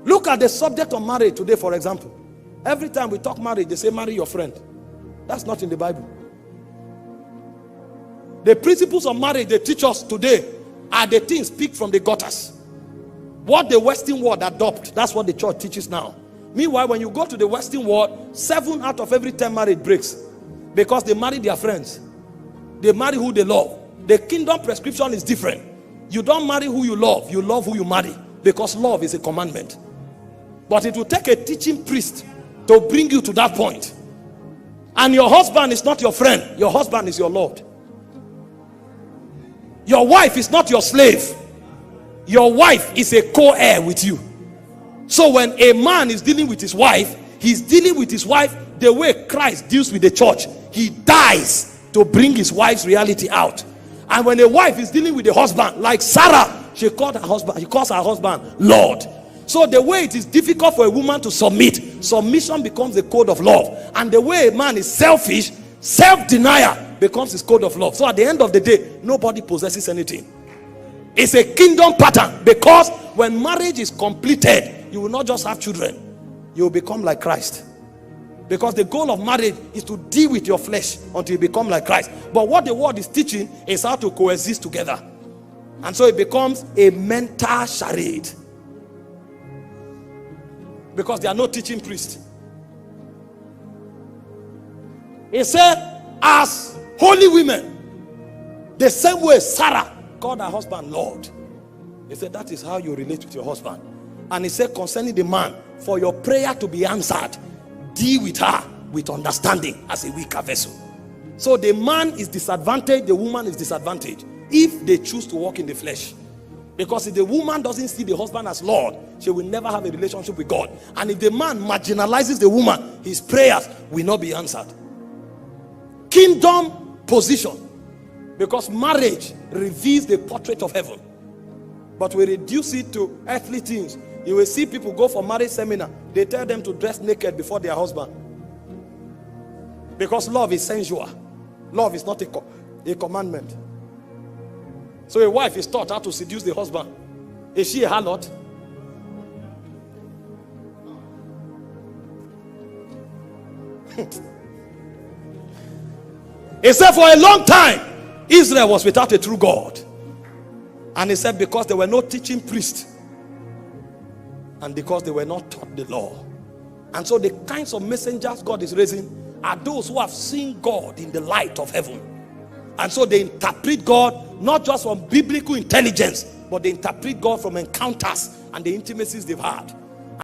Look at the subject of marriage today, for example. Every time we talk marriage, they say marry your friend. That's not in the Bible. The principles of marriage they teach us today are the things picked from the gutters. What the Western world adopt, that's what the church teaches now. Meanwhile, when you go to the Western world, 7 out of every 10 marriage breaks because they marry their friends. They marry who they love. The kingdom prescription is different. You don't marry who you love who you marry, because love is a commandment. But it will take a teaching priest to bring you to that point. And your husband is not your friend. Your husband is your Lord. Your wife is not your slave. Your wife is a co-heir with you. So when a man is dealing with his wife, he's dealing with his wife the way Christ deals with the church. He dies to bring his wife's reality out. And when a wife is dealing with the husband, like Sarah, she calls her husband Lord. So the way it is difficult for a woman to submit, submission becomes the code of love. And the way a man is selfish, self-denial becomes his code of love. So at the end of the day, nobody possesses anything. It's a kingdom pattern, because when marriage is completed, you will not just have children, you will become like Christ. Because the goal of marriage is to deal with your flesh until you become like Christ. But what the word is teaching is how to coexist together. And so it becomes a mental charade, because there are no teaching priests. He said, as holy women, the same way Sarah called her husband Lord. He said, that is how you relate with your husband. And he said, concerning the man, for your prayer to be answered, deal with her with understanding as a weaker vessel. So the man is disadvantaged, the woman is disadvantaged if they choose to walk in the flesh. Because if the woman doesn't see the husband as Lord, she will never have a relationship with God. And if the man marginalizes the woman, his prayers will not be answered. Kingdom position. Because marriage reveals the portrait of heaven. But we reduce it to earthly things. You will see people go for marriage seminar. They tell them to dress naked before their husband. Because love is sensual. Love is not a commandment. So a wife is taught how to seduce the husband. Is she a harlot? He said for a long time Israel was without a true God. And he said because there were no teaching priests, and because they were not taught the law. And so the kinds of messengers God is raising are those who have seen God in the light of heaven. And so they interpret God not just from biblical intelligence, but they interpret God from encounters and the intimacies they've had.